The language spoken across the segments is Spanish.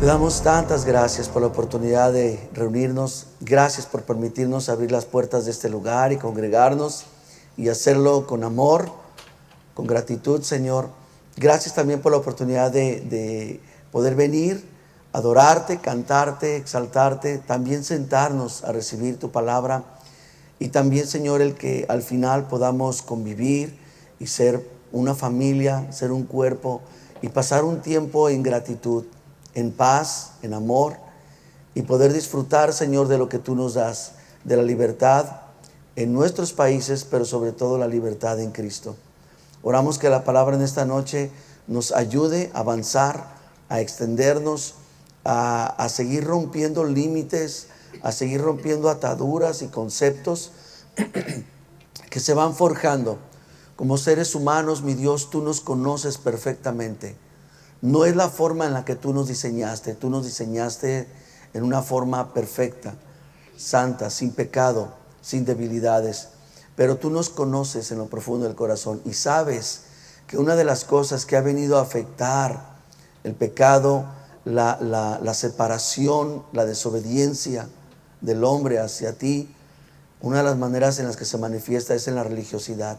Te damos tantas gracias por la oportunidad de reunirnos. Gracias por permitirnos abrir las puertas de este lugar y congregarnos y hacerlo con amor, con gratitud, Señor. Gracias también por la oportunidad de poder venir, adorarte, cantarte, exaltarte, también sentarnos a recibir tu palabra. Y también, Señor, el que al final podamos convivir y ser una familia, ser un cuerpo y pasar un tiempo en gratitud, en paz, en amor, y poder disfrutar, Señor, de lo que tú nos das, de la libertad en nuestros países, pero sobre todo la libertad en Cristo. Oramos que la palabra en esta noche nos ayude a avanzar, a extendernos, a seguir rompiendo límites, a seguir rompiendo ataduras y conceptos que se van forjando. Como seres humanos, mi Dios, tú nos conoces perfectamente. No es la forma en la que tú nos diseñaste en una forma perfecta, santa, sin pecado, sin debilidades. Pero tú nos conoces en lo profundo del corazón y sabes que una de las cosas que ha venido a afectar el pecado, la separación, la desobediencia del hombre hacia ti, una de las maneras en las que se manifiesta es en la religiosidad.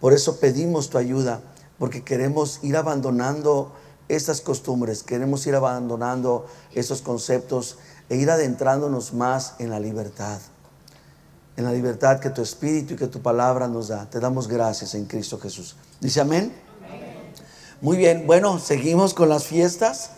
Por eso pedimos tu ayuda, porque queremos ir abandonando estas costumbres, queremos ir abandonando esos conceptos e ir adentrándonos más en la libertad que tu Espíritu y que tu palabra nos da. Te damos gracias en Cristo Jesús. ¿Dice amén? Amén. Muy bien, bueno, seguimos con las fiestas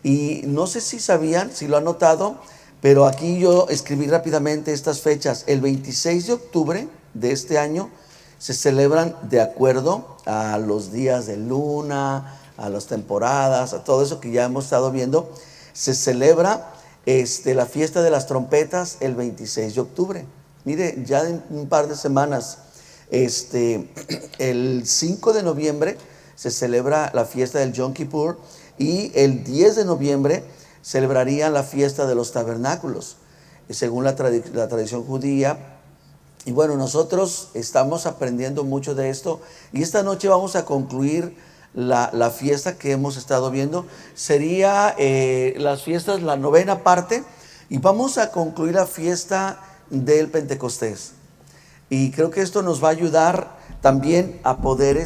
y no sé si sabían, si lo han notado, pero aquí yo escribí rápidamente estas fechas. El 26 de octubre de este año se celebran de acuerdo a los días de luna, a las temporadas, a todo eso que ya hemos estado viendo. Se celebra la fiesta de las trompetas el 26 de octubre. Mire, ya en un par de semanas, el 5 de noviembre se celebra la fiesta del Yom Kippur y el 10 de noviembre celebrarían la fiesta de los tabernáculos, según la tradición judía. Y bueno, nosotros estamos aprendiendo mucho de esto y esta noche vamos a concluir la fiesta que hemos estado viendo. Sería las fiestas, la novena parte, y vamos a concluir la fiesta del Pentecostés. Y creo que esto nos va a ayudar también a poder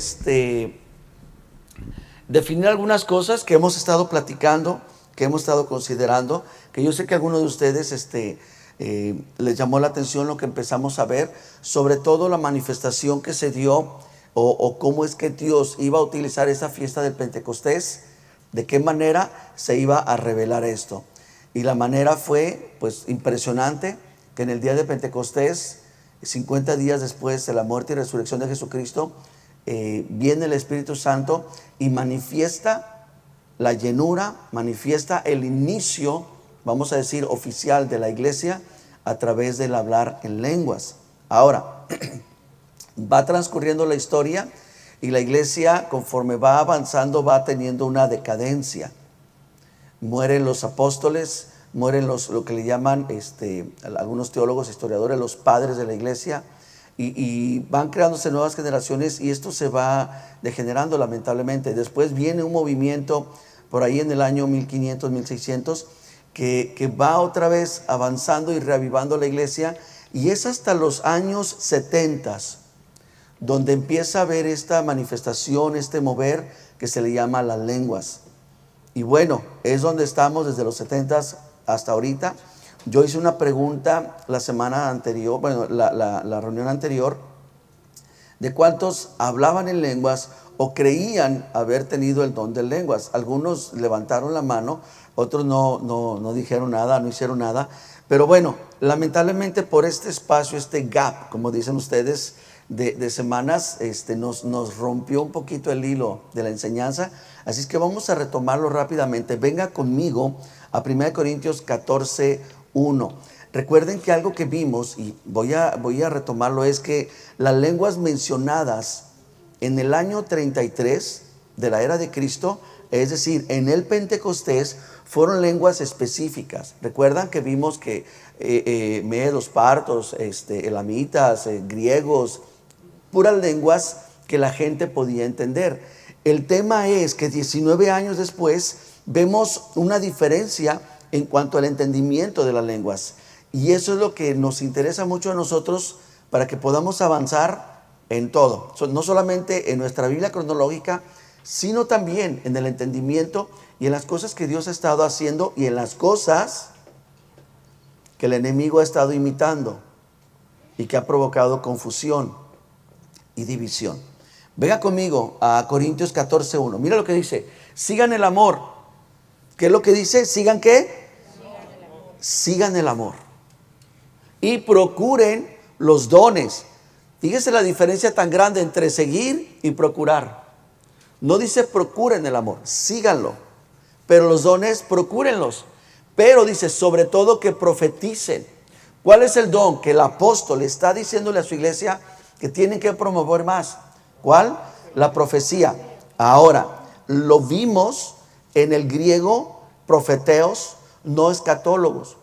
definir algunas cosas que hemos estado platicando, que hemos estado considerando, que yo sé que a algunos de ustedes les llamó la atención lo que empezamos a ver, sobre todo la manifestación que se dio o cómo es que Dios iba a utilizar esa fiesta del Pentecostés, de qué manera se iba a revelar esto. Y la manera fue pues impresionante, que en el día de Pentecostés, 50 días después de la muerte y resurrección de Jesucristo, viene el Espíritu Santo y manifiesta la llenura, manifiesta el inicio, vamos a decir, oficial de la iglesia a través del hablar en lenguas. Ahora, va transcurriendo la historia y la iglesia, conforme va avanzando, va teniendo una decadencia. Mueren los apóstoles, mueren lo que le llaman algunos teólogos, historiadores, los padres de la iglesia, y van creándose nuevas generaciones y esto se va degenerando lamentablemente. Después viene un movimiento por ahí en el año 1500, 1600, que va otra vez avanzando y reavivando la iglesia, y es hasta los años 70 donde empieza a haber esta manifestación, este mover que se le llama las lenguas. Y bueno, es donde estamos desde los 70 hasta ahorita. Yo hice una pregunta la semana anterior, bueno, la reunión anterior, de cuántos hablaban en lenguas o creían haber tenido el don de lenguas. Algunos levantaron la mano, otros no dijeron nada, no hicieron nada. Pero bueno, lamentablemente por este espacio, este gap, como dicen ustedes, de semanas, nos rompió un poquito el hilo de la enseñanza. Así es que vamos a retomarlo rápidamente. Venga conmigo a 1 Corintios 14:1. Recuerden que algo que vimos, y voy a retomarlo, es que las lenguas mencionadas en el año 33 de la era de Cristo, es decir, en el Pentecostés, fueron lenguas específicas. Recuerdan que vimos que medos, partos, elamitas, griegos, puras lenguas que la gente podía entender. El tema es que 19 años después vemos una diferencia en cuanto al entendimiento de las lenguas. Y eso es lo que nos interesa mucho a nosotros para que podamos avanzar en todo. No solamente en nuestra Biblia cronológica, sino también en el entendimiento y en las cosas que Dios ha estado haciendo y en las cosas que el enemigo ha estado imitando y que ha provocado confusión y división. Venga conmigo a Corintios 14:1. Mira lo que dice. Sigan el amor. ¿Qué es lo que dice? ¿Sigan qué? Sigan el amor. Y procuren los dones. Fíjese la diferencia tan grande entre seguir y procurar. No dice procuren el amor, síganlo. Pero los dones, procúrenlos. Pero dice, sobre todo que profeticen. ¿Cuál es el don que el apóstol está diciéndole a su iglesia que tienen que promover más? ¿Cuál? La profecía. Ahora, lo vimos en el griego, profeteos, no escatólogos,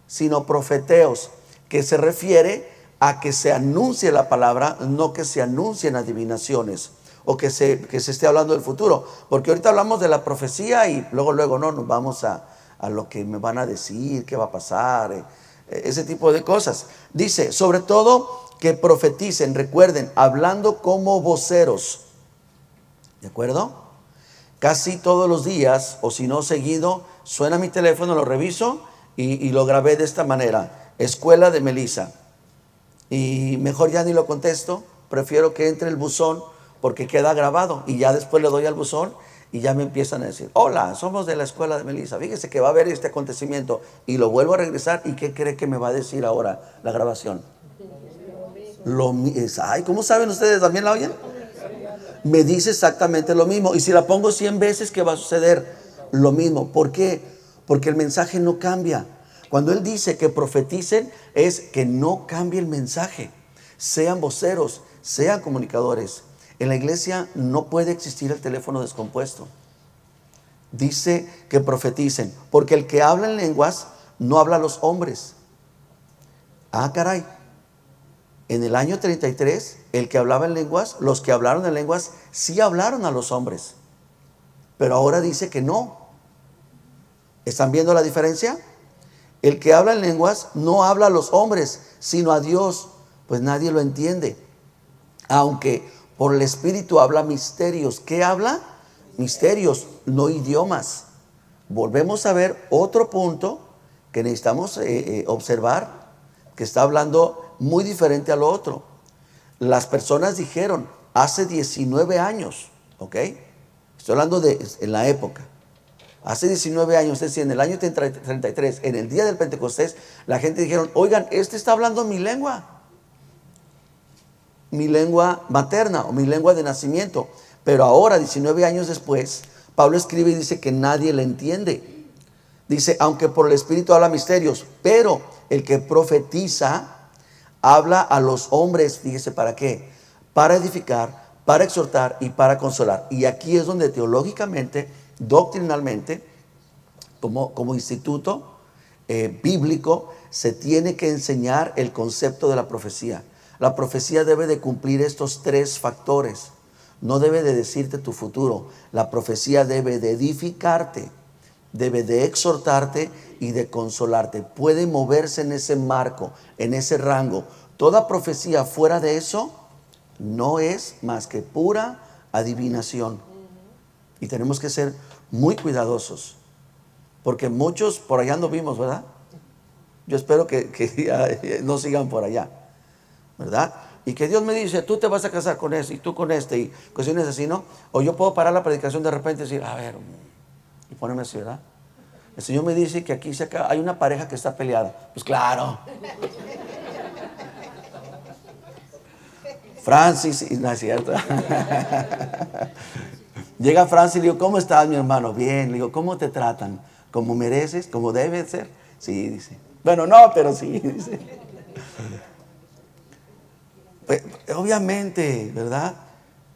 sino profeteos, que se refiere a que se anuncie la palabra, no que se anuncien adivinaciones o que se esté hablando del futuro. Porque ahorita hablamos de la profecía y luego no nos vamos a lo que me van a decir, qué va a pasar, ese tipo de cosas. Dice, sobre todo que profeticen, recuerden, hablando como voceros. ¿De acuerdo? Casi todos los días, o si no seguido, suena mi teléfono, lo reviso y lo grabé de esta manera. Escuela de Melissa. Y mejor ya ni lo contesto, prefiero que entre el buzón porque queda grabado y ya después le doy al buzón y ya me empiezan a decir, hola, somos de la escuela de Melissa, fíjese que va a haber este acontecimiento, y lo vuelvo a regresar. ¿Y qué cree que me va a decir ahora la grabación? Ay, ¿cómo saben ustedes? ¿También la oyen? Me dice exactamente lo mismo, y si la pongo 100 veces, ¿qué va a suceder? Lo mismo. ¿Por qué? Porque el mensaje no cambia. Cuando él dice que profeticen, es que no cambie el mensaje. Sean voceros, sean comunicadores. En la iglesia no puede existir el teléfono descompuesto. Dice que profeticen, porque el que habla en lenguas no habla a los hombres. Ah, caray. En el año 33, el que hablaba en lenguas, los que hablaron en lenguas, sí hablaron a los hombres. Pero ahora dice que no. ¿Están viendo la diferencia? El que habla en lenguas no habla a los hombres, sino a Dios, pues nadie lo entiende. Aunque por el Espíritu habla misterios. ¿Qué habla? Misterios, no idiomas. Volvemos a ver otro punto que necesitamos observar, que está hablando muy diferente a lo otro. Las personas dijeron hace 19 años, ¿ok? Estoy hablando en la época. Hace 19 años, es decir, en el año 33, en el día del Pentecostés, la gente dijeron, oigan, este está hablando mi lengua materna o mi lengua de nacimiento. Pero ahora, 19 años después, Pablo escribe y dice que nadie le entiende. Dice, aunque por el Espíritu habla misterios, pero el que profetiza habla a los hombres, fíjese, ¿para qué? Para edificar, para exhortar y para consolar. Y aquí es donde teológicamente, doctrinalmente, como instituto bíblico, se tiene que enseñar el concepto de la profecía. La profecía debe de cumplir estos 3 factores. No debe de decirte tu futuro. La profecía debe de edificarte, debe de exhortarte y de consolarte. Puede moverse en ese marco, en ese rango. Toda profecía fuera de eso no es más que pura adivinación. Y tenemos que ser muy cuidadosos, porque muchos por allá no vimos, ¿verdad? Yo espero que no sigan por allá, ¿verdad? Y que Dios me dice, tú te vas a casar con ese y tú con este, y cuestiones así, ¿no? O yo puedo parar la predicación de repente y decir, a ver, y ponerme así, ¿verdad? El Señor me dice que aquí hay una pareja que está peleada. Pues claro. Francis, no es cierto. Llega Francis y le digo, ¿cómo estás, mi hermano? Bien. Le digo, ¿cómo te tratan? ¿Como mereces? ¿Como debe ser? Sí, dice. Bueno, no, pero sí, dice. Pues, obviamente, ¿verdad?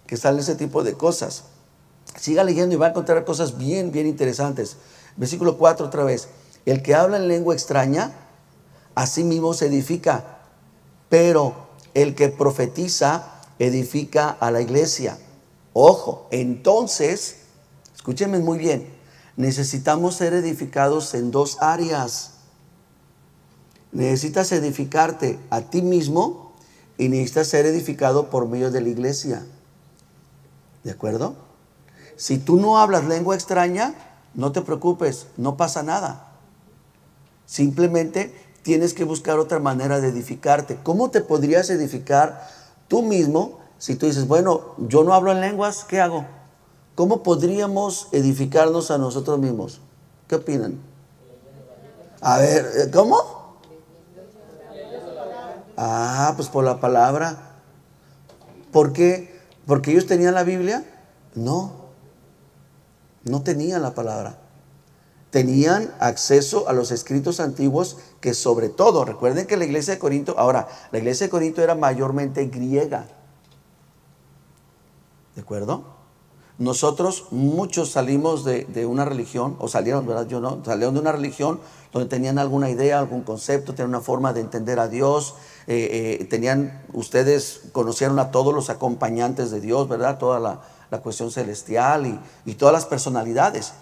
Que sale ese tipo de cosas. Siga leyendo y va a encontrar cosas bien, bien interesantes. Versículo 4 otra vez. El que habla en lengua extraña, a sí mismo se edifica, pero el que profetiza edifica a la iglesia. Ojo, entonces, escúchenme muy bien, necesitamos ser edificados en dos áreas. Necesitas edificarte a ti mismo y necesitas ser edificado por medio de la iglesia. ¿De acuerdo? Si tú no hablas lengua extraña, no te preocupes, no pasa nada. Simplemente tienes que buscar otra manera de edificarte. ¿Cómo te podrías edificar tú mismo si tú dices, bueno, yo no hablo en lenguas, ¿qué hago? ¿Cómo podríamos edificarnos a nosotros mismos? ¿Qué opinan? A ver, ¿cómo? Pues por la palabra. ¿Por qué? ¿Porque ellos tenían la Biblia? No tenían la palabra. Tenían acceso a los escritos antiguos que sobre todo, recuerden que la iglesia de Corinto, la iglesia de Corinto era mayormente griega. ¿De acuerdo? Nosotros, muchos salimos de una religión, o salieron, ¿verdad? Yo no, salieron de una religión donde tenían alguna idea, algún concepto, tenían una forma de entender a Dios, ustedes conocieron a todos los acompañantes de Dios, ¿verdad? Toda la cuestión celestial y todas las personalidades.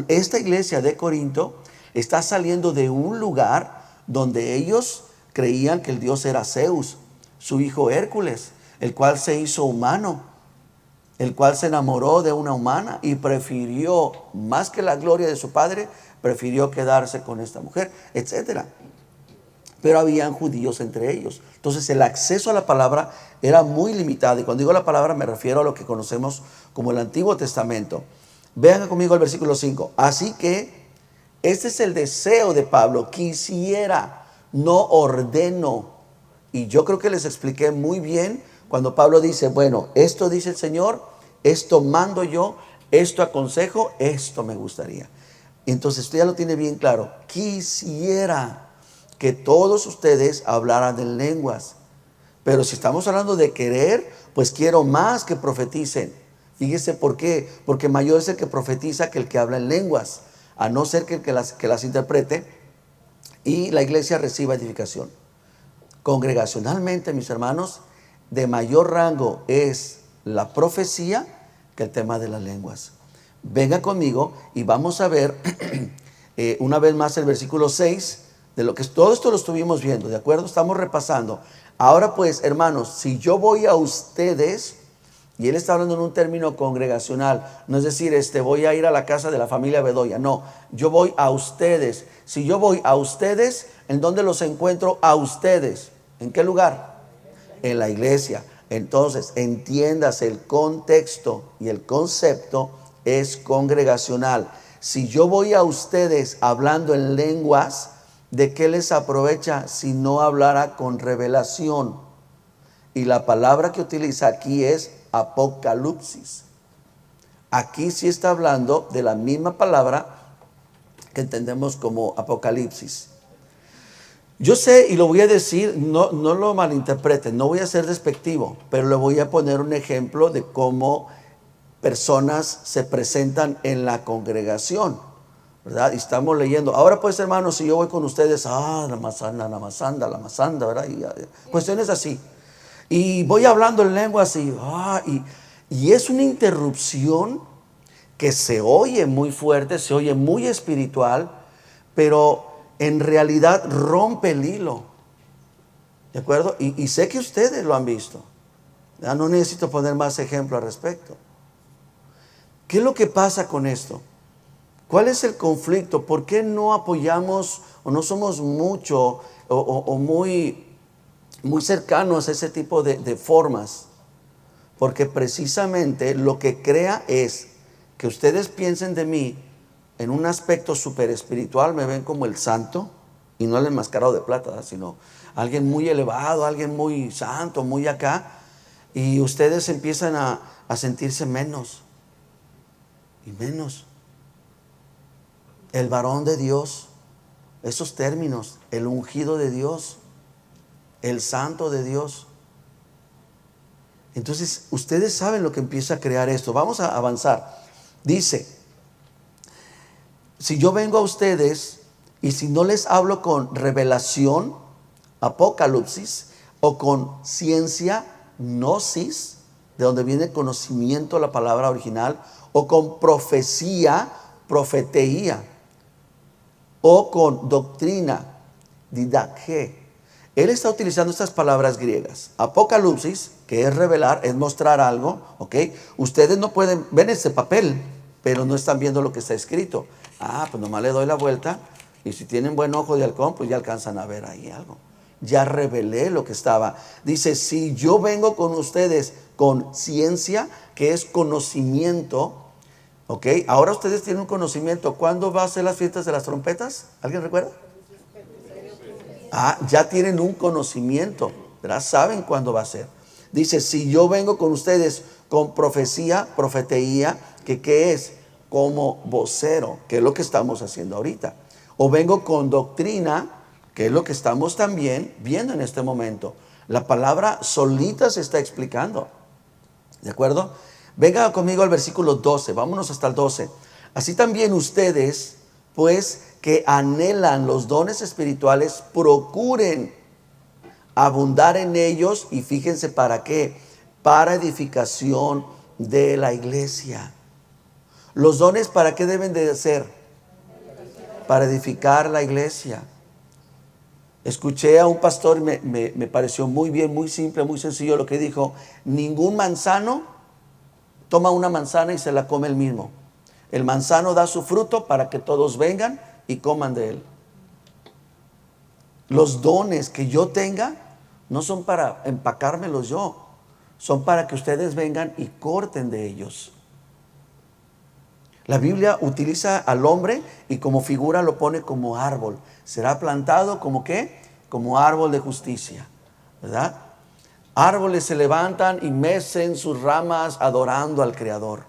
Esta iglesia de Corinto está saliendo de un lugar donde ellos creían que el Dios era Zeus, su hijo Hércules, el cual se hizo humano, el cual se enamoró de una humana y prefirió, más que la gloria de su padre, prefirió quedarse con esta mujer, etcétera. Pero habían judíos entre ellos. Entonces el acceso a la palabra era muy limitado. Y cuando digo la palabra me refiero a lo que conocemos como el Antiguo Testamento. Vean conmigo el versículo 5. Así que este es el deseo de Pablo. Quisiera, no ordeno. Y yo creo que les expliqué muy bien cuando Pablo dice, bueno, esto dice el Señor, esto mando yo, esto aconsejo, esto me gustaría. Entonces usted ya lo tiene bien claro. Quisiera que todos ustedes hablaran en lenguas. Pero si estamos hablando de querer, pues quiero más que profeticen. Fíjese por qué. Porque mayor es el que profetiza que el que habla en lenguas. A no ser que el que las interprete y la iglesia reciba edificación. Congregacionalmente, mis hermanos, de mayor rango es la profecía que el tema de las lenguas. Venga conmigo y vamos a ver una vez más el versículo 6 de lo que todo esto lo estuvimos viendo, ¿de acuerdo? Estamos repasando. Ahora pues, hermanos, si yo voy a ustedes, y él está hablando en un término congregacional, no es decir, voy a ir a la casa de la familia Bedoya, no, yo voy a ustedes. Si yo voy a ustedes, ¿en dónde los encuentro a ustedes? ¿En qué lugar? En la iglesia. Entonces, entiéndase, el contexto y el concepto es congregacional. Si yo voy a ustedes hablando en lenguas, ¿de qué les aprovecha si no hablara con revelación? Y la palabra que utiliza aquí es apocalipsis. Aquí sí está hablando de la misma palabra que entendemos como apocalipsis. Yo sé, y lo voy a decir, no lo malinterpreten, no voy a ser despectivo, pero le voy a poner un ejemplo de cómo personas se presentan en la congregación, ¿verdad? Y estamos leyendo. Ahora pues, hermanos, si yo voy con ustedes, la masanda, ¿verdad? Y cuestiones así. Y voy hablando en lenguas y es una interrupción que se oye muy fuerte, se oye muy espiritual, pero en realidad rompe el hilo. ¿De acuerdo? Y sé que ustedes lo han visto. Ya no necesito poner más ejemplo al respecto. ¿Qué es lo que pasa con esto? ¿Cuál es el conflicto? ¿Por qué no apoyamos o no somos mucho o muy cercanos a ese tipo de formas? Porque precisamente lo que crea es que ustedes piensen de mí en un aspecto súper espiritual, me ven como el santo, y no el enmascarado de plata, sino alguien muy elevado, alguien muy santo, muy acá, y ustedes empiezan a sentirse menos y menos. El varón de Dios, esos términos, el ungido de Dios, el santo de Dios. Entonces, ustedes saben lo que empieza a crear esto. Vamos a avanzar. Dice, si yo vengo a ustedes y si no les hablo con revelación, apocalipsis, o con ciencia, gnosis, de donde viene conocimiento, la palabra original, o con profecía, profeteía, o con doctrina, didache. Él está utilizando estas palabras griegas. Apocalipsis, que es revelar, es mostrar algo, ¿ok? Ustedes no pueden ver ese papel, pero no están viendo lo que está escrito. Pues nomás le doy la vuelta, y si tienen buen ojo de halcón, pues ya alcanzan a ver ahí algo. Ya revelé lo que estaba. Dice, si yo vengo con ustedes con ciencia, que es conocimiento, ¿ok? Ahora ustedes tienen un conocimiento. ¿Cuándo va a ser las fiestas de las trompetas? ¿Alguien recuerda? Ya tienen un conocimiento, ¿verdad? Saben cuándo va a ser. Dice, si yo vengo con ustedes con profecía, profeteía, que ¿qué es? Como vocero, que es lo que estamos haciendo ahorita. O vengo con doctrina, que es lo que estamos también viendo en este momento. La palabra solita se está explicando. ¿De acuerdo? Venga conmigo al versículo 12, vámonos hasta el 12. Así también ustedes, pues, que anhelan los dones espirituales, procuren abundar en ellos, y fíjense para qué, para edificación de la iglesia. Los dones, ¿para qué deben de ser? Para edificar la iglesia. Escuché a un pastor, me pareció muy bien, muy simple, muy sencillo lo que dijo. Ningún manzano toma una manzana y se la come él mismo. El manzano da su fruto para que todos vengan y coman de él. Los dones que yo tenga no son para empacármelos yo, son para que ustedes vengan y corten de ellos. La Biblia utiliza al hombre y como figura lo pone como árbol. Será plantado como ¿qué? Como árbol de justicia, ¿verdad? Árboles se levantan y mecen sus ramas adorando al Creador.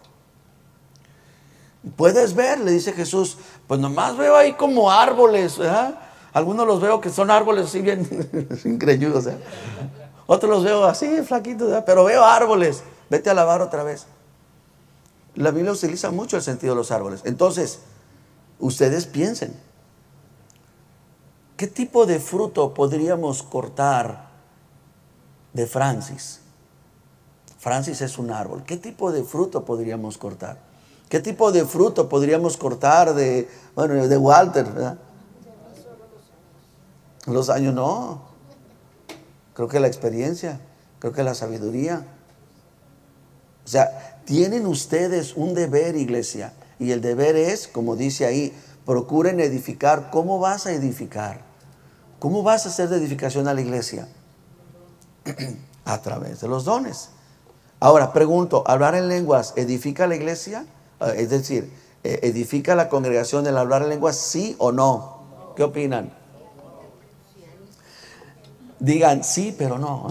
Puedes ver, le dice Jesús, pues nomás veo ahí como árboles, ¿verdad? Algunos los veo que son árboles así bien increíbles, ¿eh? Otros los veo así flaquitos, ¿verdad? Pero veo árboles. Vete a lavar otra vez. La Biblia utiliza mucho el sentido de los árboles. Entonces, ustedes piensen, ¿qué tipo de fruto podríamos cortar de Francis? Francis es un árbol. ¿Qué tipo de fruto podríamos cortar? ¿Qué tipo de fruto podríamos cortar de Walter, ¿verdad? Los años no. Creo que la experiencia, creo que la sabiduría. O sea, tienen ustedes un deber, iglesia. Y el deber es, como dice ahí, procuren edificar. ¿Cómo vas a edificar? ¿Cómo vas a hacer de edificación a la iglesia? A través de los dones. Ahora, pregunto, ¿hablar en lenguas edifica la iglesia? Es decir, ¿edifica la congregación el hablar en lenguas, sí o no? ¿Qué opinan? Digan sí, pero no.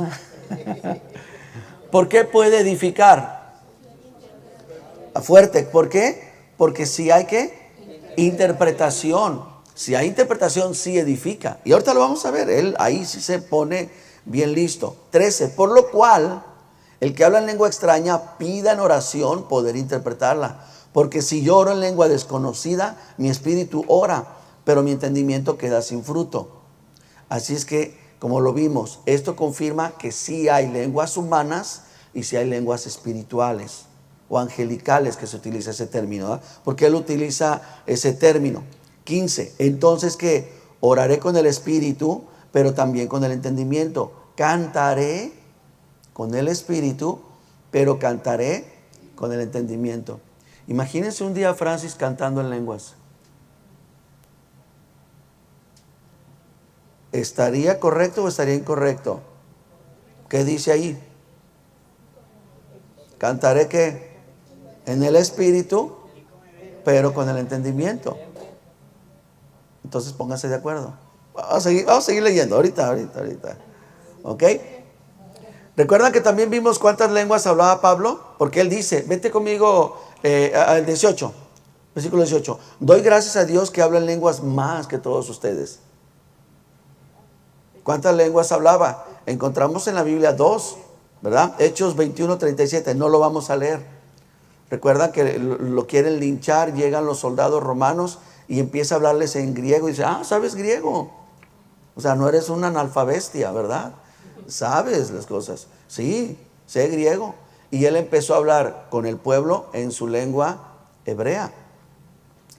¿Por qué puede edificar? Fuerte, ¿por qué? Porque si hay ¿qué? Interpretación. Si hay interpretación, sí edifica. Y ahorita lo vamos a ver, él ahí sí se pone bien listo. 13, por lo cual, el que habla en lengua extraña, pida en oración poder interpretarla. Porque si yo oro en lengua desconocida, mi espíritu ora, pero mi entendimiento queda sin fruto. Así es que, como lo vimos, esto confirma que sí hay lenguas humanas y sí hay lenguas espirituales o angelicales, que se utiliza ese término, ¿verdad? Porque él utiliza ese término. 15, entonces que oraré con el espíritu, pero también con el entendimiento. Cantaré con el espíritu, pero cantaré con el entendimiento. Imagínense un día a Francis cantando en lenguas. ¿Estaría correcto o estaría incorrecto? ¿Qué dice ahí? Cantaré ¿qué? En el espíritu, pero con el entendimiento. Entonces pónganse de acuerdo. Vamos a seguir leyendo. Ahorita. ¿Ok? ¿Recuerdan que también vimos cuántas lenguas hablaba Pablo? Porque él dice, vete conmigo al 18, versículo 18. Doy gracias a Dios que habla en lenguas más que todos ustedes. ¿Cuántas lenguas hablaba? Encontramos en la Biblia 2, ¿verdad? Hechos 21:37, no lo vamos a leer. Recuerdan que lo quieren linchar, llegan los soldados romanos y empieza a hablarles en griego y dice, ¿sabes griego? O sea, no eres una analfabestia, ¿verdad? Sabes las cosas. Sí, sé griego. Y él empezó a hablar con el pueblo en su lengua hebrea.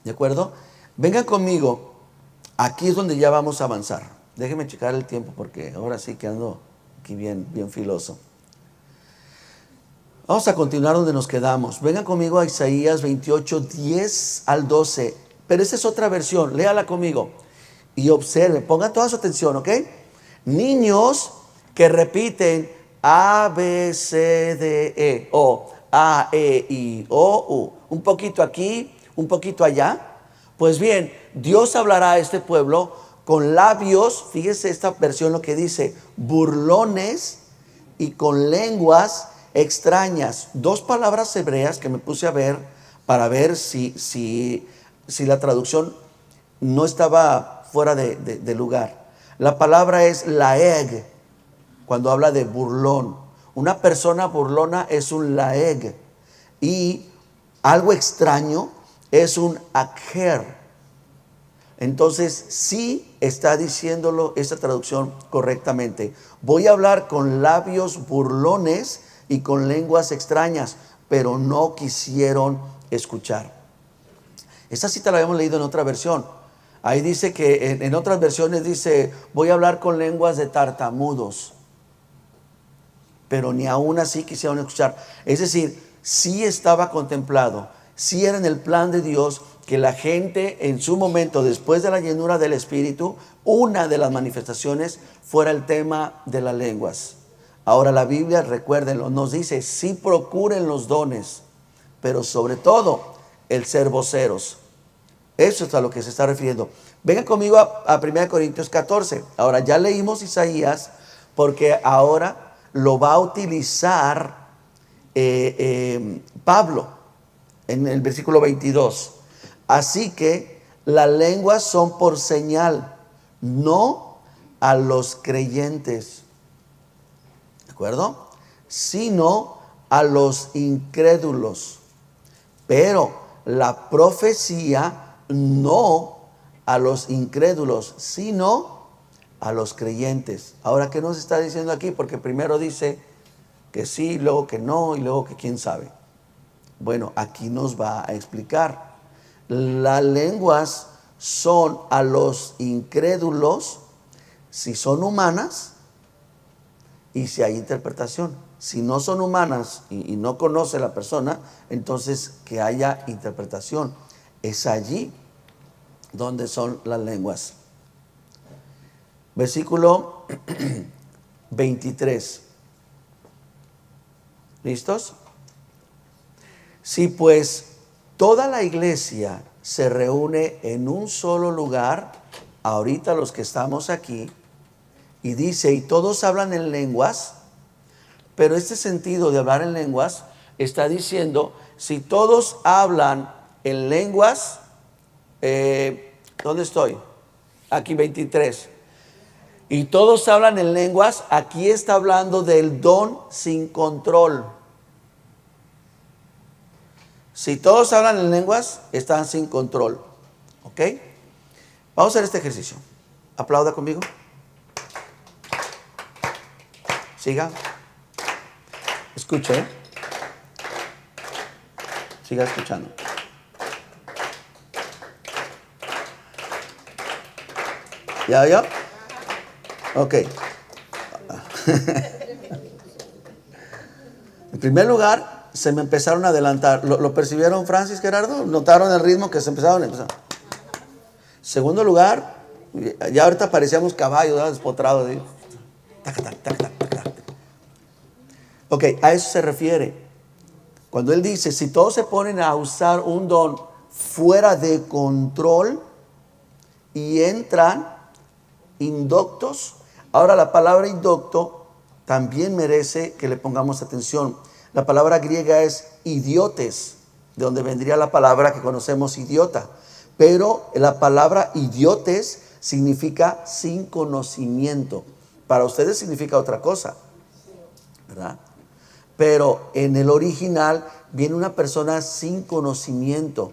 ¿De acuerdo? Vengan conmigo. Aquí es donde ya vamos a avanzar. Déjenme checar el tiempo porque ahora sí que ando aquí bien filoso. Vamos a continuar donde nos quedamos. Vengan conmigo a Isaías 28, 10 al 12. Pero esta es otra versión. Léala conmigo. Y observen. Pongan toda su atención, ¿ok? Niños que repiten A, B, C, D, E. O A, E, I, O, U. Un poquito aquí, un poquito allá. Pues bien, Dios hablará a este pueblo con labios, fíjese esta versión lo que dice, burlones y con lenguas extrañas. Dos palabras hebreas que me puse a ver para ver si la traducción no estaba fuera de lugar. La palabra es laeg, cuando habla de burlón. Una persona burlona es un laeg y algo extraño es un akher. Entonces sí está diciéndolo esta traducción correctamente. Voy a hablar con labios burlones y con lenguas extrañas, pero no quisieron escuchar. Esa cita la habíamos leído en otra versión. Ahí dice que en otras versiones dice, voy a hablar con lenguas de tartamudos, pero ni aún así quisieron escuchar. Es decir, sí estaba contemplado, sí era en el plan de Dios que la gente en su momento, después de la llenura del Espíritu, una de las manifestaciones fuera el tema de las lenguas. Ahora la Biblia, recuérdenlo, nos dice, sí procuren los dones, pero sobre todo el ser voceros. Eso es a lo que se está refiriendo. Vengan conmigo a 1 Corintios 14. Ahora ya leímos Isaías porque ahora lo va a utilizar Pablo en el versículo 22. Así que las lenguas son por señal, no a los creyentes, ¿de acuerdo? Sino a los incrédulos. Pero la profecía no a los incrédulos, sino a los creyentes. Ahora, ¿qué nos está diciendo aquí? Porque primero dice que sí, luego que no y luego que quién sabe. Bueno, aquí nos va a explicar. Las lenguas son a los incrédulos si son humanas y si hay interpretación. Si no son humanas y no conoce la persona, entonces que haya interpretación. Es allí donde son las lenguas. Versículo 23. ¿Listos? Si pues toda la iglesia se reúne en un solo lugar, ahorita los que estamos aquí, y dice, y todos hablan en lenguas, pero este sentido de hablar en lenguas está diciendo, si todos hablan en lenguas, ¿dónde estoy? Aquí 23. Y todos hablan en lenguas, aquí está hablando del don sin control. Si todos hablan en lenguas, están sin control. ¿Ok? Vamos a hacer este ejercicio. Aplauda conmigo. Siga. Escuche. Siga escuchando. ¿Ya? Ok. En primer lugar, se me empezaron a adelantar. ¿Lo percibieron, Francis, Gerardo? ¿Notaron el ritmo que se empezaron a empezar? Segundo lugar, ya ahorita parecíamos caballos, ¿verdad? Despotrados. ¿Sí? Ok, a eso se refiere. Cuando él dice, si todos se ponen a usar un don fuera de control y entran indoctos. Ahora la palabra indocto también merece que le pongamos atención. La palabra griega es idiotes, de donde vendría la palabra que conocemos idiota. Pero la palabra idiotes significa sin conocimiento. Para ustedes significa otra cosa, ¿verdad? Pero en el original viene una persona sin conocimiento.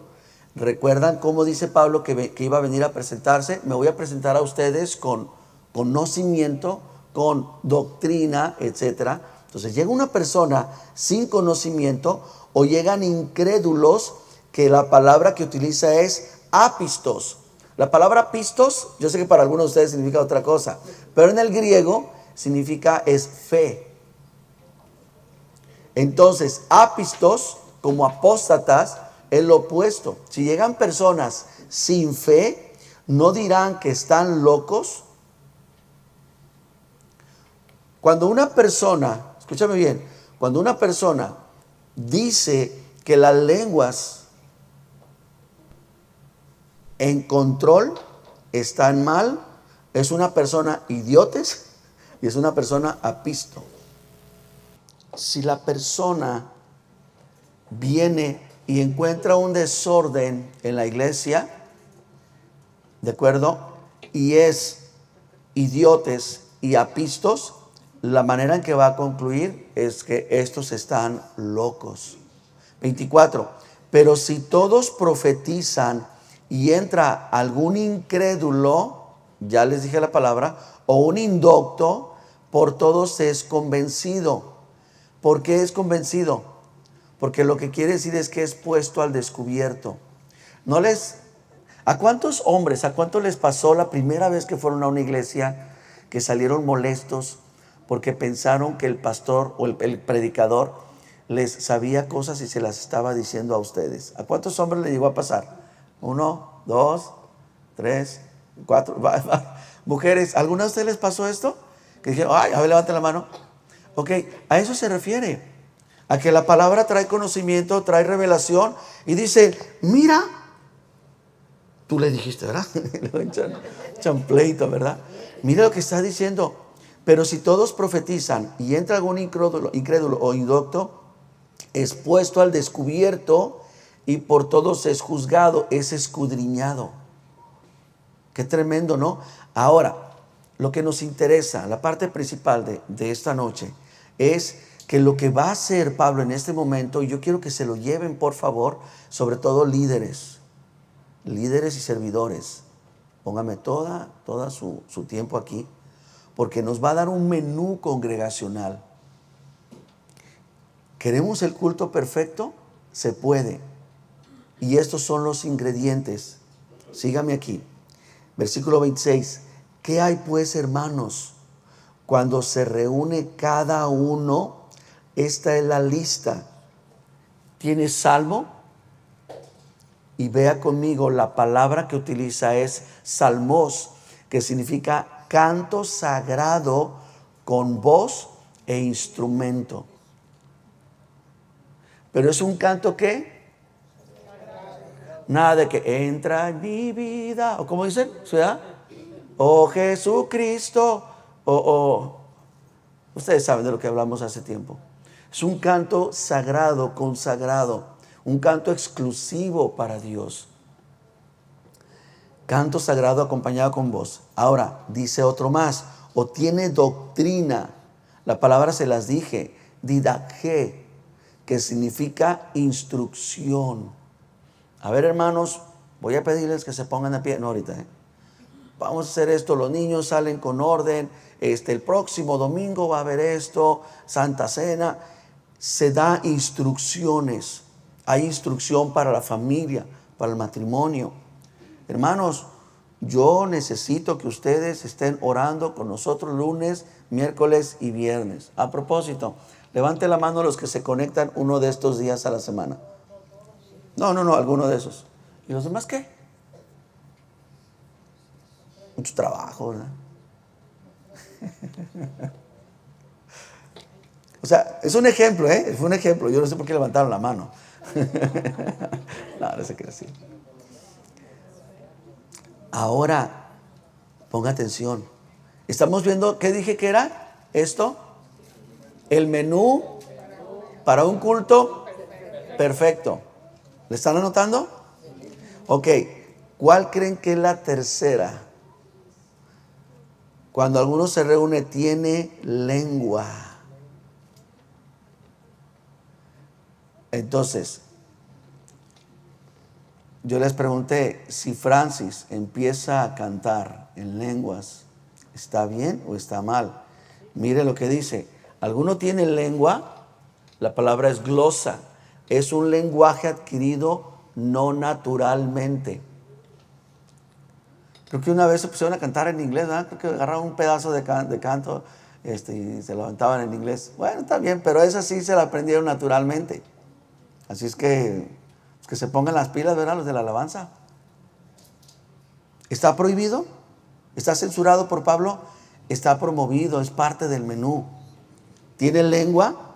¿Recuerdan cómo dice Pablo que iba a venir a presentarse? Me voy a presentar a ustedes con conocimiento, con doctrina, etc. Entonces llega una persona sin conocimiento o llegan incrédulos, que la palabra que utiliza es apistos. La palabra pistos, yo sé que para algunos de ustedes significa otra cosa, pero en el griego significa es fe. Entonces, apistos como apóstatas es lo opuesto. Si llegan personas sin fe, no dirán que están locos. Cuando una persona, escúchame bien, cuando una persona dice que las lenguas en control están mal, es una persona idiotes y es una persona apisto. Si la persona viene y encuentra un desorden en la iglesia, ¿de acuerdo? Y es idiotes y apistos, la manera en que va a concluir es que estos están locos. 24. Pero si todos profetizan y entra algún incrédulo, ya les dije la palabra, o un indocto, por todos es convencido. ¿Por qué es convencido? Porque lo que quiere decir es que es puesto al descubierto. ¿A cuántos hombres, a cuántos les pasó la primera vez que fueron a una iglesia que salieron molestos porque pensaron que el pastor o el predicador les sabía cosas y se las estaba diciendo a ustedes? ¿A cuántos hombres le llegó a pasar? 1, 2, 3, 4. Mujeres, ¿alguna de ustedes les pasó esto? Que dijeron, ay, a ver, levante la mano. Ok, a eso se refiere. A que la palabra trae conocimiento, trae revelación y dice, mira, tú le dijiste, ¿verdad? Echan pleito, ¿verdad? Mira lo que está diciendo. Pero si todos profetizan y entra algún incrédulo o indocto, es puesto al descubierto y por todos es juzgado, es escudriñado. Qué tremendo, ¿no? Ahora, lo que nos interesa, la parte principal de esta noche, es que lo que va a hacer Pablo en este momento, y yo quiero que se lo lleven, por favor, sobre todo líderes y servidores. Póngame toda su tiempo aquí, porque nos va a dar un menú congregacional. ¿Queremos el culto perfecto? Se puede. Y estos son los ingredientes. Sígame aquí. Versículo 26. ¿Qué hay pues, hermanos? Cuando se reúne cada uno, esta es la lista. ¿Tienes salmo? Y vea conmigo, la palabra que utiliza es salmos, que significa canto sagrado con voz e instrumento. Pero es un canto ¿qué? Nada de que entra en mi vida, o como dicen, ¿verdad? Oh Jesucristo, ustedes saben de lo que hablamos hace tiempo. Es un canto sagrado, consagrado, un canto exclusivo para Dios. Canto sagrado acompañado con voz. Ahora, dice otro más, o tiene doctrina. La palabra se las dije, didaché, que significa instrucción. A ver, hermanos, voy a pedirles que se pongan de pie. No, ahorita, vamos a hacer esto. Los niños salen con orden. El próximo domingo va a haber esto. Santa Cena. Se da instrucciones. Hay instrucción para la familia, para el matrimonio. Hermanos, yo necesito que ustedes estén orando con nosotros lunes, miércoles y viernes. A propósito, levante la mano los que se conectan uno de estos días a la semana. No, alguno de esos. ¿Y los demás qué? Mucho trabajo, ¿verdad? O sea, es un ejemplo, ¿eh? Fue un ejemplo. Yo no sé por qué levantaron la mano. No se cree así. Ahora, ponga atención. Estamos viendo, ¿qué dije que era esto? El menú para un culto perfecto. ¿Le están anotando? Ok, ¿cuál creen que es la tercera? Cuando alguno se reúne, tiene lengua. Entonces, yo les pregunté, si Francis empieza a cantar en lenguas, ¿está bien o está mal? Mire lo que dice. ¿Alguno tiene lengua? La palabra es glosa. Es un lenguaje adquirido no naturalmente. Creo que una vez se pusieron a cantar en inglés, ¿verdad? Creo que agarraron un pedazo de canto y se lo aventaban en inglés. Bueno, está bien, pero esa sí se la aprendieron naturalmente. Así es que se pongan las pilas, ¿verdad? Los de la alabanza. ¿Está prohibido? ¿Está censurado por Pablo? Está promovido, es parte del menú. ¿Tiene lengua?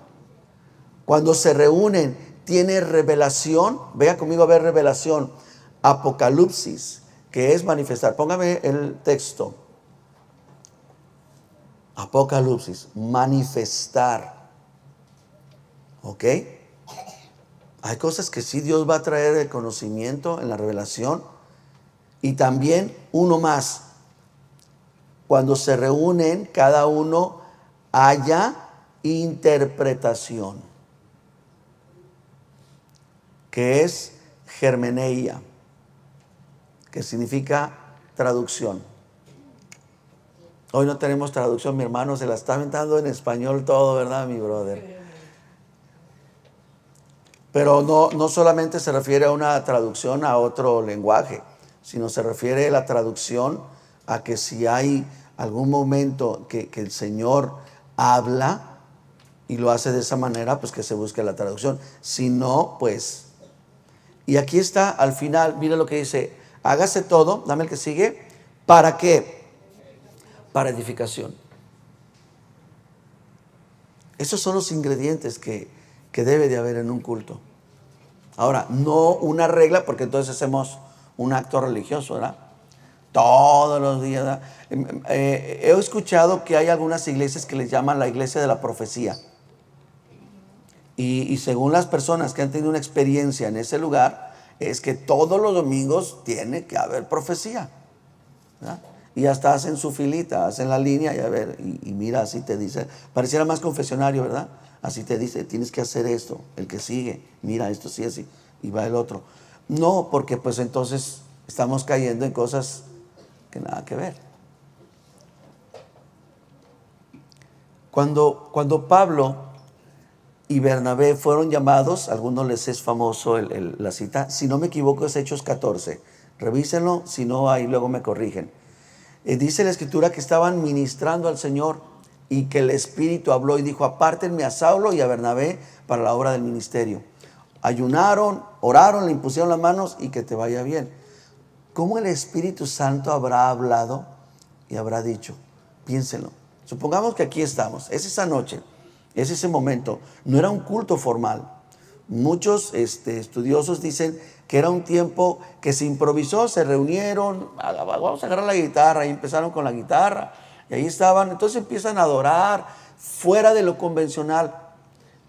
Cuando se reúnen, ¿tiene revelación? Vea conmigo a ver revelación. Apocalipsis, que es manifestar. Póngame el texto. Apocalipsis, manifestar. ¿Ok? Hay cosas que sí Dios va a traer el conocimiento en la revelación. Y también uno más. Cuando se reúnen, cada uno haya interpretación, que es germeneia, que significa traducción. Hoy no tenemos traducción, mi hermano se la está aventando en español todo, ¿verdad, mi brother? Pero no solamente se refiere a una traducción a otro lenguaje, sino se refiere a la traducción a que si hay algún momento que el Señor habla y lo hace de esa manera, pues que se busque la traducción. Si no, pues... Y aquí está al final, mira lo que dice, hágase todo, dame el que sigue, ¿para qué? Para edificación. Esos son los ingredientes que debe de haber en un culto. Ahora, no una regla, porque entonces hacemos un acto religioso, ¿verdad? Todos los días, ¿verdad? He escuchado que hay algunas iglesias que les llaman la iglesia de la profecía. Y según las personas que han tenido una experiencia en ese lugar, es que todos los domingos tiene que haber profecía, ¿verdad? Y hasta hacen su filita, hacen la línea y a ver, y mira, así te dice, pareciera más confesionario, ¿verdad? Así te dice, tienes que hacer esto, el que sigue, mira, esto sí, así, y va el otro. No, porque pues entonces estamos cayendo en cosas que nada que ver. Cuando Pablo y Bernabé fueron llamados, a algunos les es famoso la cita, si no me equivoco es Hechos 14, revísenlo, si no ahí luego me corrigen. Dice la escritura que estaban ministrando al Señor y que el Espíritu habló y dijo, apártenme a Saulo y a Bernabé para la obra del ministerio. Ayunaron, oraron, le impusieron las manos y que te vaya bien. ¿Cómo el Espíritu Santo habrá hablado y habrá dicho? Piénsenlo. Supongamos que aquí estamos, es esa noche, es ese momento. No era un culto formal. Muchos estudiosos dicen que era un tiempo que se improvisó, se reunieron, vamos a agarrar la guitarra, y empezaron con la guitarra, y ahí estaban, entonces empiezan a adorar fuera de lo convencional,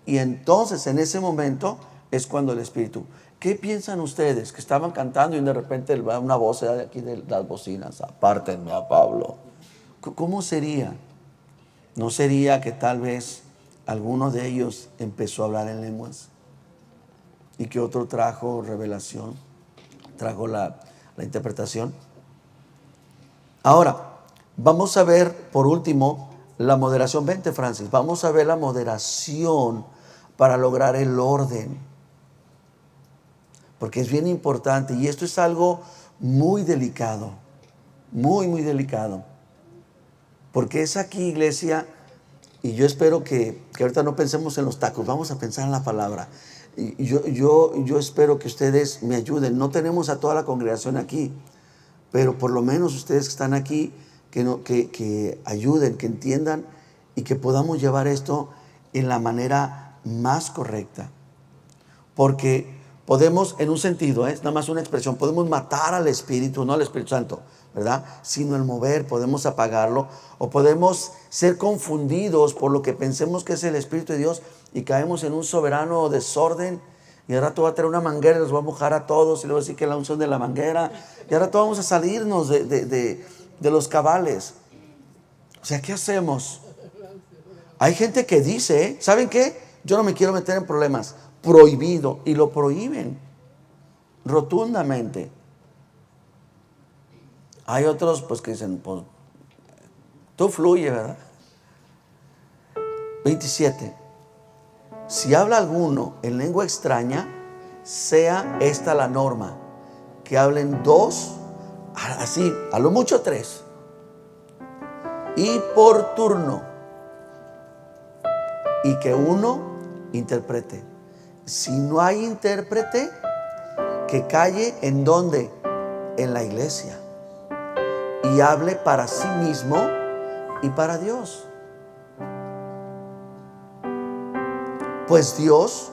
y entonces en ese momento es cuando el Espíritu, ¿qué piensan ustedes? Que estaban cantando y de repente va una voz de aquí de las bocinas, apártenme a Pablo. ¿Cómo sería? ¿No sería que tal vez alguno de ellos empezó a hablar en lenguas? Y que otro trajo revelación, trajo la interpretación. Ahora, vamos a ver por último la moderación. Vente, Francis, vamos a ver la moderación para lograr el orden. Porque es bien importante y esto es algo muy delicado, muy delicado. Porque es aquí, iglesia, y yo espero que ahorita no pensemos en los tacos, vamos a pensar en la palabra. Yo espero que ustedes me ayuden. No tenemos a toda la congregación aquí, pero por lo menos ustedes que están aquí, que ayuden, que entiendan y que podamos llevar esto en la manera más correcta. Porque podemos, en un sentido, es nada más una expresión, podemos matar al Espíritu, no al Espíritu Santo, ¿verdad? Sino el mover, podemos apagarlo o podemos ser confundidos por lo que pensemos que es el Espíritu de Dios y caemos en un soberano desorden y ahora tú vas a traer una manguera y los va a mojar a todos y luego decir que es la unción de la manguera y ahora todos vamos a salirnos de los cabales. O sea, ¿qué hacemos? Hay gente que dice, ¿saben qué? Yo no me quiero meter en problemas, prohibido, y lo prohíben rotundamente. Hay otros pues que dicen, pues tú fluye, ¿verdad? 27. Si habla alguno en lengua extraña, sea esta la norma, que hablen 2 Así, a lo mucho 3. Y por turno. Y que uno interprete. Si no hay intérprete, que calle en donde, en la iglesia, y hable para sí mismo y para Dios. Pues Dios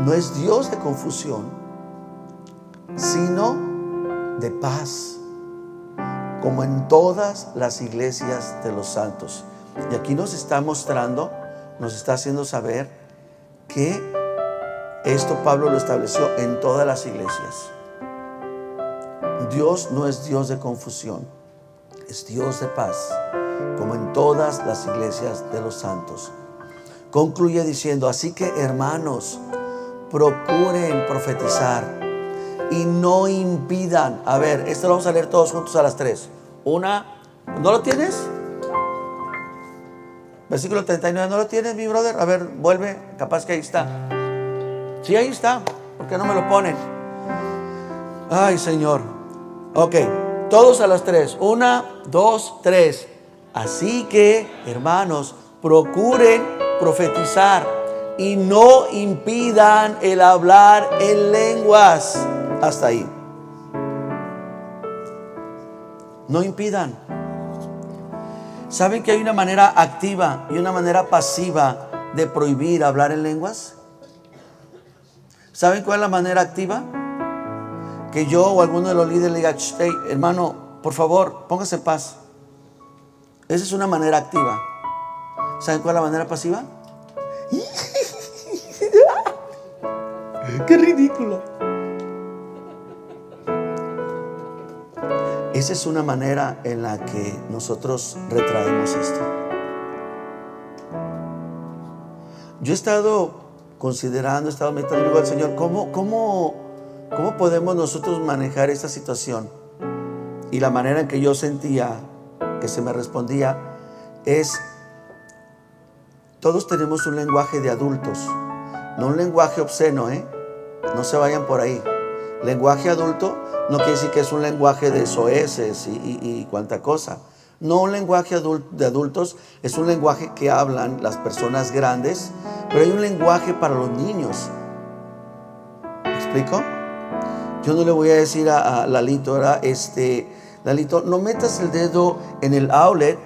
no es Dios de confusión, sino de paz, como en todas las iglesias de los santos. Y aquí nos está mostrando, nos está haciendo saber que esto Pablo lo estableció en todas las iglesias. Dios no es Dios de confusión, es Dios de paz, como en todas las iglesias de los santos. Concluye diciendo: así que, hermanos, procuren profetizar y no impidan. A ver, esto lo vamos a leer todos juntos a las 3. Una, ¿no lo tienes? Versículo 39, ¿no lo tienes, mi brother? A ver, vuelve, capaz que ahí está. Sí, ahí está. ¿Por qué no me lo ponen? Ay, Señor. Ok, todos a las 3. 1, 2, 3. Así que, hermanos, procuren profetizar y no impidan el hablar en lenguas. Hasta ahí. No impidan. ¿Saben que hay una manera activa y una manera pasiva de prohibir hablar en lenguas? ¿Saben cuál es la manera activa? Que yo o alguno de los líderes le diga: hey, hermano, por favor, póngase en paz. Esa es una manera activa. ¿Saben cuál es la manera pasiva? ¡Qué ridículo! Esa es una manera en la que nosotros retraemos esto. Yo he estado considerando, he estado meditando, digo al Señor, ¿cómo podemos nosotros manejar esta situación? Y la manera en que yo sentía que se me respondía es: todos tenemos un lenguaje de adultos, no un lenguaje obsceno, no se vayan por ahí. Lenguaje adulto no quiere decir que es un lenguaje de soeces y cuanta cosa. No, un lenguaje de adultos es un lenguaje que hablan las personas grandes, pero hay un lenguaje para los niños. ¿Me explico? Yo no le voy a decir a Lalito, ¿verdad? Lalito, no metas el dedo en el outlet,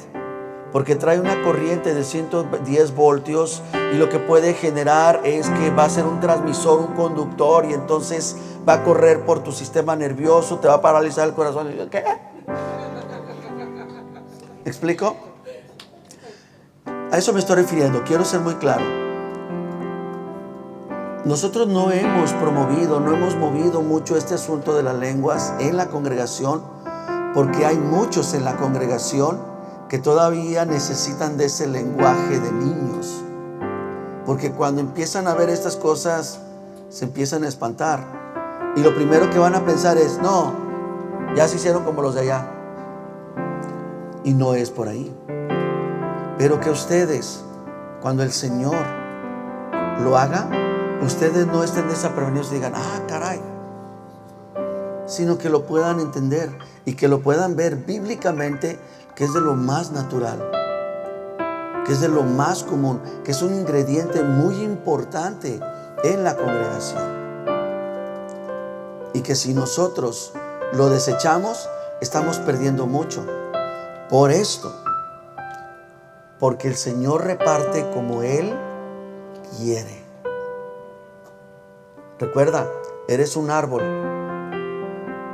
porque trae una corriente de 110 voltios y lo que puede generar es que va a ser un transmisor, un conductor, y entonces va a correr por tu sistema nervioso, te va a paralizar el corazón. ¿Qué? ¿Me explico? A eso me estoy refiriendo, quiero ser muy claro. Nosotros no hemos promovido, no hemos movido mucho este asunto de las lenguas en la congregación, porque hay muchos en la congregación que todavía necesitan de ese lenguaje de niños, porque cuando empiezan a ver estas cosas se empiezan a espantar y lo primero que van a pensar es: no, ya se hicieron como los de allá. Y no es por ahí. Pero que ustedes, cuando el Señor lo haga, ustedes no estén desaprevenidos y digan: ah, caray, sino que lo puedan entender y que lo puedan ver bíblicamente, que es de lo más natural, que es de lo más común, que es un ingrediente muy importante en la congregación. Y que si nosotros lo desechamos, estamos perdiendo mucho. Por esto, porque el Señor reparte como Él quiere. Recuerda, eres un árbol,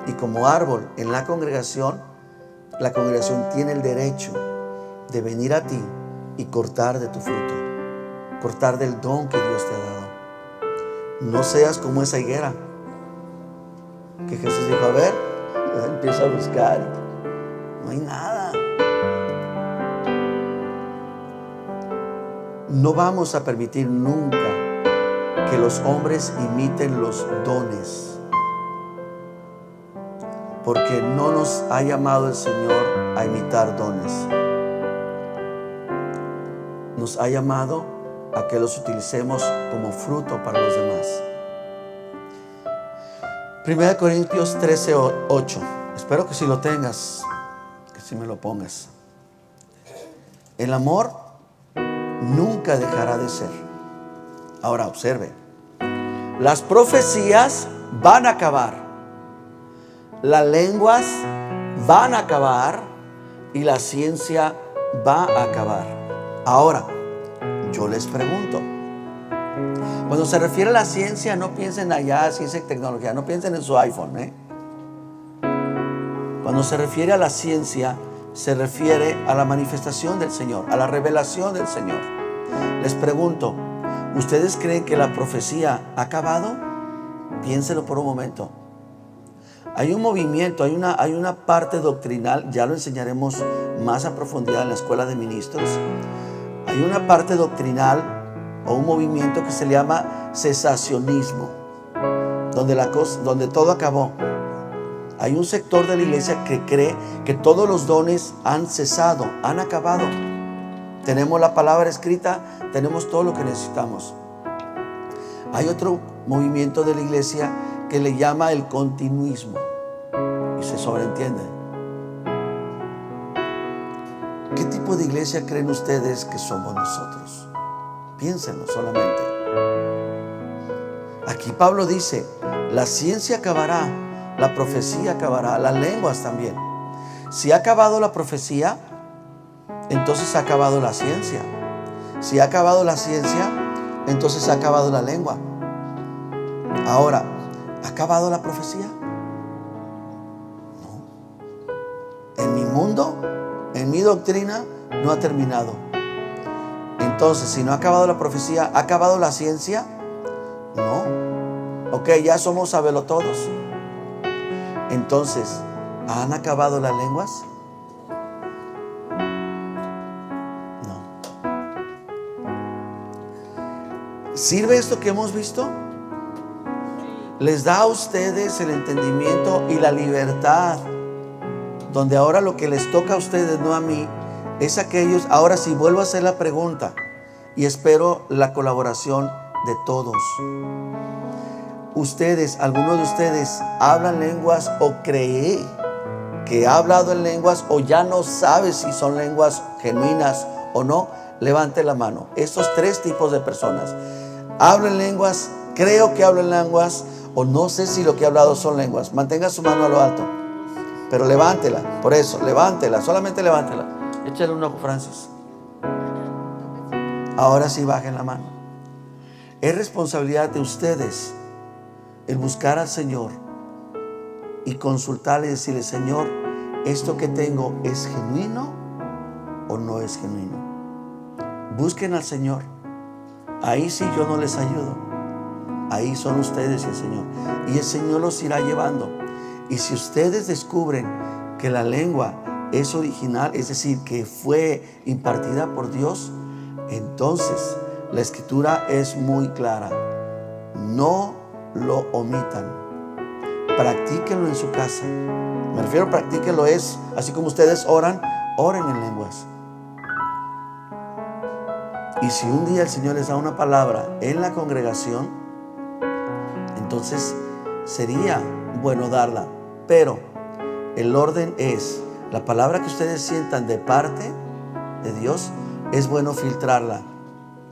y como árbol en la congregación tiene el derecho de venir a ti y cortar de tu fruto, cortar del don que Dios te ha dado. No seas como esa higuera que Jesús dijo: a ver, empieza a buscar, no hay nada. No vamos a permitir nunca que los hombres imiten los dones, porque no nos ha llamado el Señor a imitar dones. Nos ha llamado a que los utilicemos como fruto para los demás. 1 Corintios 13:8. Espero que si lo tengas, que si me lo pongas. El amor nunca dejará de ser. Ahora observe, las profecías van a acabar, las lenguas van a acabar y la ciencia va a acabar. Ahora, yo les pregunto, cuando se refiere a la ciencia, no piensen allá, ciencia y tecnología, no piensen en su iPhone, Cuando se refiere a la ciencia, se refiere a la manifestación del Señor, a la revelación del Señor. Les pregunto, ¿ustedes creen que la profecía ha acabado? Piénselo por un momento. Hay un movimiento, hay una parte doctrinal, ya lo enseñaremos más a profundidad en la escuela de ministros. Hay una parte doctrinal o un movimiento que se le llama cesacionismo, donde todo acabó. Hay un sector de la iglesia que cree que todos los dones han cesado, han acabado. Tenemos la palabra escrita, tenemos todo lo que necesitamos. Hay otro movimiento de la iglesia que le llama el continuismo y se sobreentiende. ¿Qué tipo de iglesia creen ustedes que somos nosotros? Piénsenlo solamente. Aquí Pablo dice, la ciencia acabará, la profecía acabará, las lenguas también. Si ha acabado la profecía, entonces ha acabado la ciencia. Si ha acabado la ciencia, entonces ha acabado la lengua. Ahora, ¿ha acabado la profecía? No. En mi mundo, en mi doctrina, no ha terminado. Entonces, si no ha acabado la profecía, ¿ha acabado la ciencia? No. Ok, ya somos sabelotodos. Entonces, ¿han acabado las lenguas? No. ¿Sirve esto que hemos visto? Les da a ustedes el entendimiento y la libertad, donde ahora lo que les toca a ustedes, no a mí, es aquellos. Ahora sí, vuelvo a hacer la pregunta y espero la colaboración de todos. Ustedes, algunos de ustedes hablan lenguas o cree que ha hablado en lenguas o ya no sabe si son lenguas genuinas o no. Levante la mano. Estos tres tipos de personas: hablo en lenguas, creo que hablo en lenguas o no sé si lo que he hablado son lenguas. Mantenga su mano a lo alto, pero levántela. Por eso, levántela, solamente levántela. Échale un ojo, Francis. Ahora sí, bajen la mano. Es responsabilidad de ustedes el buscar al Señor y consultarle y decirle: Señor, ¿esto que tengo es genuino o no es genuino? Busquen al Señor. Ahí sí yo no les ayudo. Ahí son ustedes y el Señor. Y el Señor los irá llevando. Y si ustedes descubren que la lengua es original, es decir, que fue impartida por Dios, entonces la Escritura es muy clara. No lo omitan. Practíquenlo en su casa. Me refiero a practíquenlo, es así como ustedes oran, oren en lenguas. Y si un día el Señor les da una palabra en la congregación, entonces sería bueno darla. Pero el orden es, la palabra que ustedes sientan de parte de Dios, es bueno filtrarla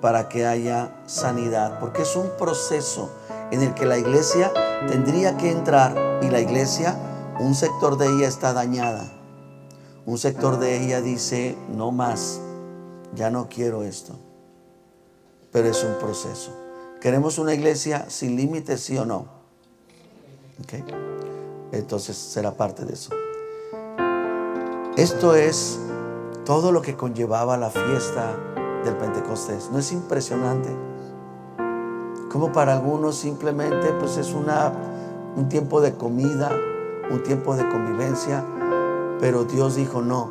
para que haya sanidad, porque es un proceso en el que la iglesia tendría que entrar, y la iglesia, un sector de ella está dañada, un sector de ella dice: no más, ya no quiero esto. Pero es un proceso. ¿Queremos una iglesia sin límites, sí o no? ¿Okay? Entonces será parte de eso. Esto es todo lo que conllevaba la fiesta del Pentecostés. ¿No es impresionante? Como para algunos simplemente pues es un tiempo de comida, un tiempo de convivencia, pero Dios dijo: no.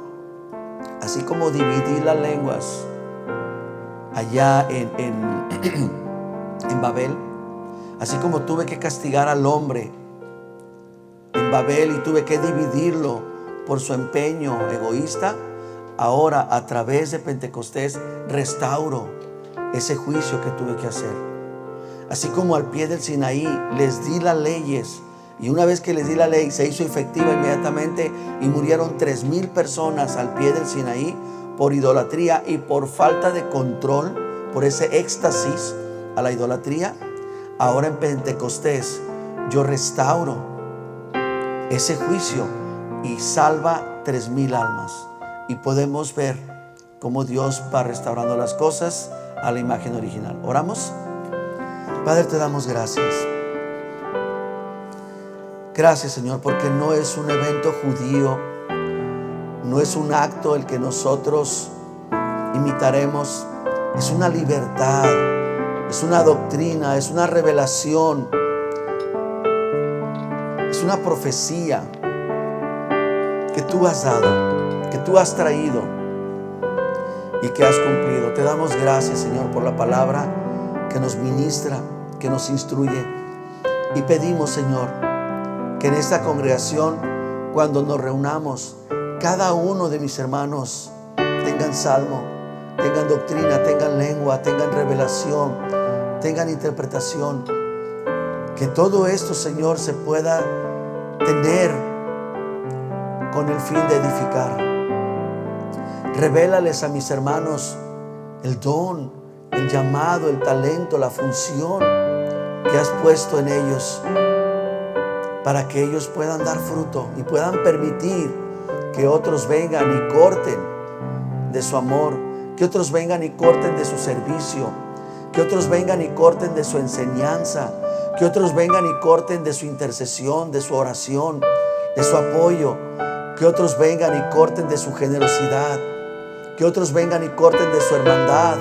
Así como dividí las lenguas allá en Babel, así como tuve que castigar al hombre en Babel y tuve que dividirlo por su empeño egoísta, ahora a través de Pentecostés restauro ese juicio que tuve que hacer. Así como al pie del Sinaí les di las leyes Y una vez que les di la ley, se hizo efectiva inmediatamente y murieron 3,000 personas al pie del Sinaí por idolatría y por falta de control, por ese éxtasis a la idolatría. Ahora en Pentecostés yo restauro ese juicio y salva 3,000 almas. Y podemos ver cómo Dios va restaurando las cosas a la imagen original. ¿Oramos? Padre, te damos gracias. Gracias, Señor, porque no es un evento judío, no es un acto el que nosotros imitaremos. Es una libertad, es una doctrina, es una revelación, es una profecía que tú has dado, que tú has traído y que has cumplido. Te damos gracias, Señor, por la palabra que nos ministra, que nos instruye. Y pedimos, Señor, que en esta congregación, cuando nos reunamos, cada uno de mis hermanos tengan salmo, tengan doctrina, tengan lengua, tengan revelación, tengan interpretación. Que todo esto, Señor, se pueda tener con el fin de edificar. Revélales a mis hermanos el don, el llamado, el talento, la función que has puesto en ellos, para que ellos puedan dar fruto y puedan permitir que otros vengan y corten de su amor, que otros vengan y corten de su servicio, que otros vengan y corten de su enseñanza, que otros vengan y corten de su intercesión, de su oración, de su apoyo, que otros vengan y corten de su generosidad, que otros vengan y corten de su hermandad,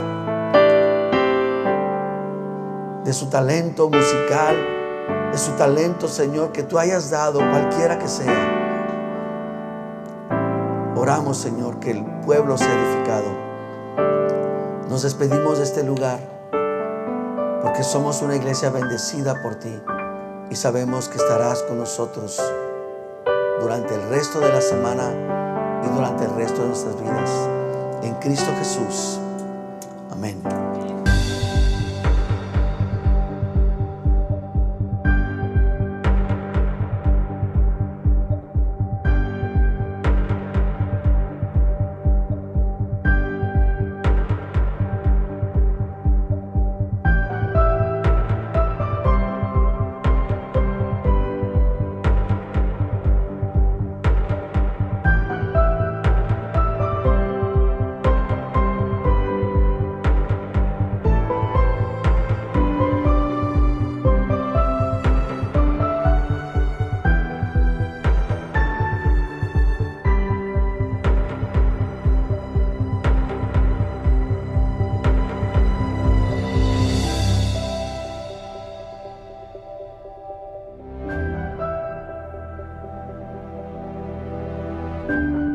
de su talento musical, de su talento, Señor, que tú hayas dado, cualquiera que sea. Oramos, Señor, que el pueblo sea edificado. Nos despedimos de este lugar porque somos una iglesia bendecida por ti y sabemos que estarás con nosotros durante el resto de la semana y durante el resto de nuestras vidas. En Cristo Jesús. Amén. Thank you.